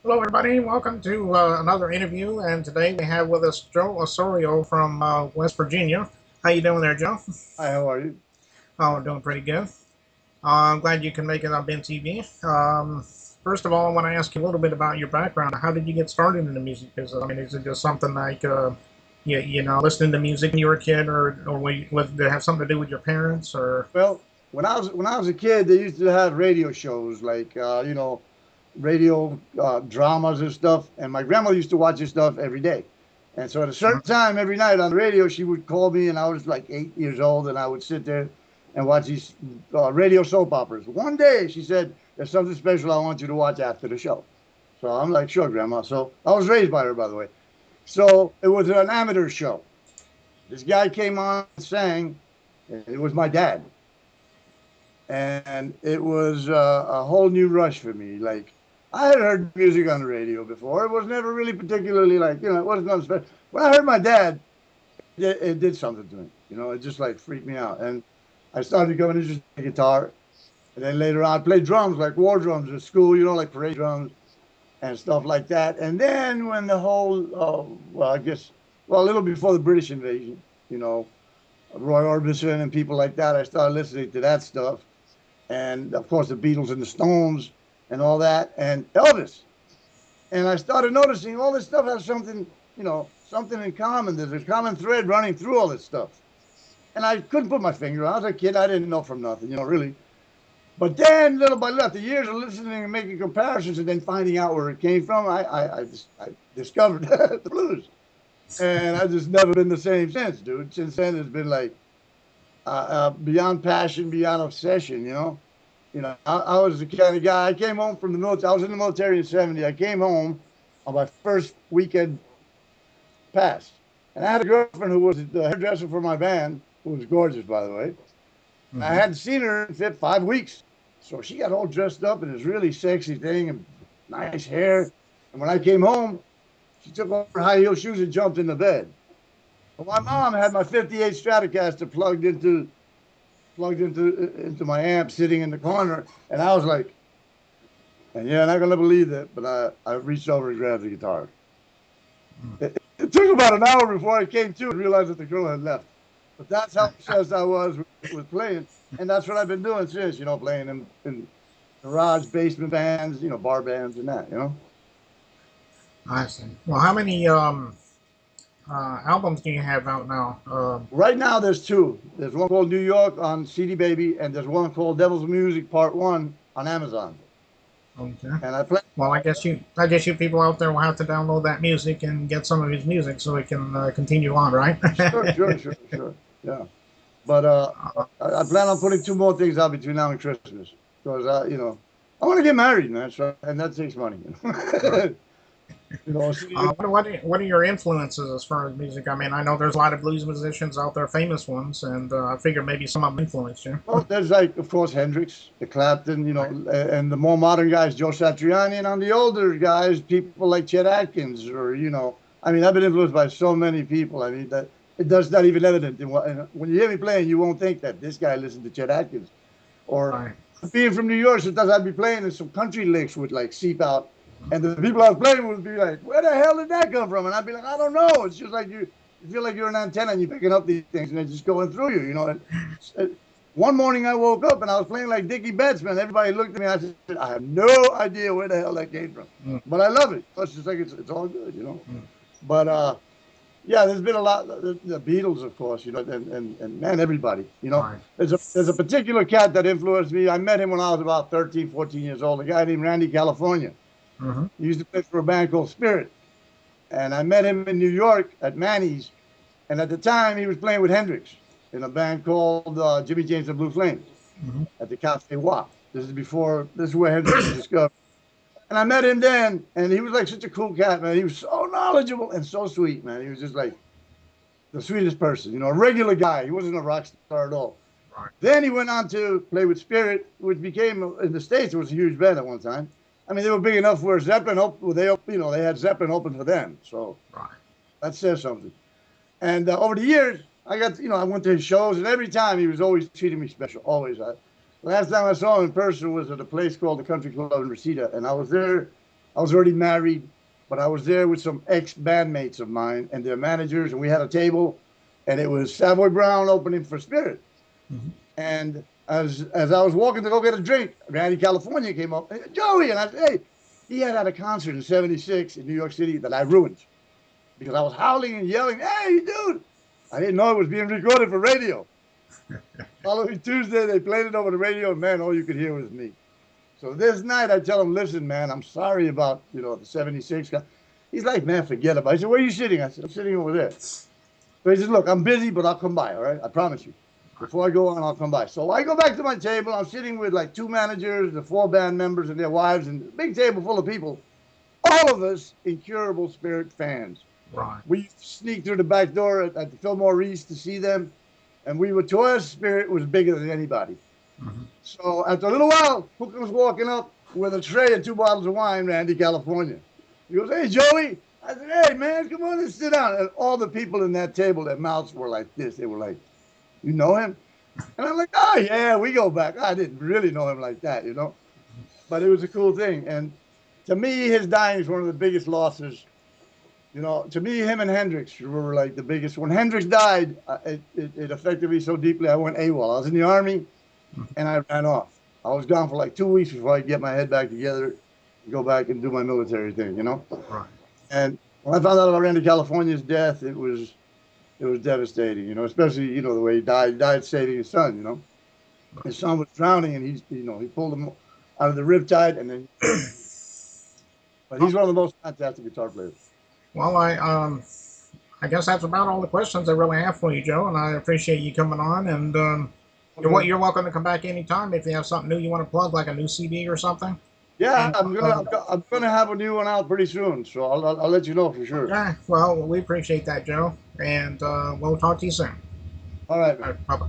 Hello, everybody. Welcome to another interview, and today we have with us Joe Osorio from West Virginia. How you doing there, Joe? Hi, how are you? Oh, doing pretty good. I'm glad you can make it on Ben TV. First of all, I want to ask you a little bit about your background. How did you get started in the music business? I mean, is it just something like listening to music when you were a kid, did it have something to do with your parents, or? Well, when I was a kid, they used to have radio shows like radio dramas and stuff, and my grandma used to watch this stuff every day. And so at a certain Mhm. time every night on the radio, she would call me, and I was like 8 years old, and I would sit there and watch these radio soap operas. One day, she said, "There's something special I want you to watch after the show." So I'm like, "Sure, Grandma." So I was raised by her, by the way. So it was an amateur show. This guy came on and sang, and it was my dad. And it was a whole new rush for me. Like, I had heard music on the radio before. It was never really particularly like, it wasn't nothing special. When I heard my dad, it did something to me. It just like freaked me out. And I started going interested in guitar. And then later on, I played drums, like war drums at school, like parade drums and stuff like that. And then when the whole, well, I guess, well, a little before the British invasion, you know, Roy Orbison and people like that, I started listening to that stuff. And of course, the Beatles and the Stones and all that, and Elvis. And I started noticing all this stuff has something, something in common. There's a common thread running through all this stuff. And I couldn't put my finger on it. I was a kid. I didn't know from nothing, really. But then, little by little, after years of listening and making comparisons and then finding out where it came from, I discovered the blues. And I've just never been the same since, dude. Since then, it's been like beyond passion, beyond obsession, I was the kind of guy. I came home from the military. I was in the military in '70. I came home on my first weekend pass, and I had a girlfriend who was the hairdresser for my band, who was gorgeous, by the way. And I Mhm. hadn't seen her in 5 weeks, so she got all dressed up in this really sexy thing and nice hair. And when I came home, she took off her high heel shoes and jumped in the bed. But my Mhm. mom had my '58 Stratocaster plugged into my amp sitting in the corner, and I was like, and yeah, not gonna believe it, but I reached over and grabbed the guitar. It took about an hour before I came to and realized that the girl had left. But that's how obsessed I was with playing, and that's what I've been doing since. Playing in garage basement bands, bar bands and that. I see. Well, how many albums do you have out now? Right now, there's two. There's one called New York on CD Baby, and there's one called Devil's Music Part One on Amazon. Okay. And I play. Well, I guess you people out there will have to download that music and get some of his music so it can continue on, right? Sure, sure, sure, sure. Yeah. But I plan on putting two more things out between now and Christmas because I want to get married, man. So and that takes money. Right. So What are your influences as far as music? I mean, I know there's a lot of blues musicians out there, famous ones, and I figure maybe some of them influenced you. well, there's like of course Hendrix, the Clapton, Right. and the more modern guys, Joe Satriani, and on the older guys, people like Chet Atkins, or I mean, I've been influenced by so many people. I mean that it does not even evident and when you hear me playing, you won't think that this guy listened to Chet Atkins or Right. being from New York, sometimes I'd be playing and some country licks would like seep out. And the people I was playing would be like, where the hell did that come from? And I'd be like, I don't know. It's just like you feel like you're an antenna and you're picking up these things and they're just going through you. And one morning I woke up and I was playing like Dickie Betts, man. Everybody looked at me and I said, I have no idea where the hell that came from. Mm, But I love it. It's just like it's all good. mm. But yeah, there's been a lot. The Beatles, of course, and man, everybody. Right. There's a particular cat that influenced me. I met him when I was about 13, 14 years old. A guy named Randy California. Mm-hmm. He used to play for a band called Spirit, and I met him in New York at Manny's. And at the time, he was playing with Hendrix in a band called Jimmy James and Blue Flames Mm-hmm. at the Cafe Wap. This is where Hendrix was discovered. And I met him then, and he was like such a cool cat, man. He was so knowledgeable and so sweet, man. He was just like the sweetest person, a regular guy. He wasn't a rock star at all. Right. Then he went on to play with Spirit, which became in the States. It was a huge band at one time. I mean, they were big enough where Zeppelin, they had Zeppelin open for them. So Right. that says something. And over the years, I went to his shows, and every time he was always treating me special. Always. Last time I saw him in person was at a place called the Country Club in Reseda, and I was there I was already married, but I was there with some ex-bandmates of mine and their managers, and we had a table, and it was Savoy Brown opening for Spirit. Mm-hmm. And as I was walking to go get a drink, Randy California came up, and Joey, and I said, hey, he had a concert in '76 in New York City that I ruined because I was howling and yelling, hey, dude. I didn't know it was being recorded for radio. Following Tuesday, they played it over the radio, and man, all you could hear was me. So this night, I tell him, listen, man, I'm sorry about, the '76 guy. He's like, man, forget about it. I said, where are you sitting? I said, I'm sitting over there. So he says, look, I'm busy, but I'll come by, all right? I promise you. Before I go on, I'll come by. So I go back to my table. I'm sitting with like 2 managers, the 4 band members and their wives, and a big table full of people. All of us incurable Spirit fans. Right. We sneaked through the back door at the Fillmore East to see them, and we were to us, Spirit was bigger than anybody. Mm-hmm. So after a little while, who comes walking up with a tray and 2 bottles of wine, Randy California. He goes, hey, Joey. I said, hey, man, come on and sit down. And all the people in that table, their mouths were like this. They were like, you know him? And I'm like, oh, yeah, we go back. I didn't really know him like that, But it was a cool thing. And to me, his dying is one of the biggest losses. To me, him and Hendrix were like the biggest. When Hendrix died, it affected me so deeply, I went AWOL. I was in the Army, and I ran off. I was gone for like 2 weeks before I could get my head back together and go back and do my military thing, Right. And when I found out about Randy California's death, it was devastating, especially, the way he died saving his son, His son was drowning, and he pulled him out of the riptide, and then, but he's one of the most fantastic guitar players. Well, I guess that's about all the questions I really have for you, Joe, and I appreciate you coming on. And you're welcome to come back anytime if you have something new you want to plug, like a new CD or something. Yeah, I'm gonna have a new one out pretty soon, so I'll let you know for sure. Yeah, well, we appreciate that, Joe, and we'll talk to you soon. All right, All man. right, bye-bye.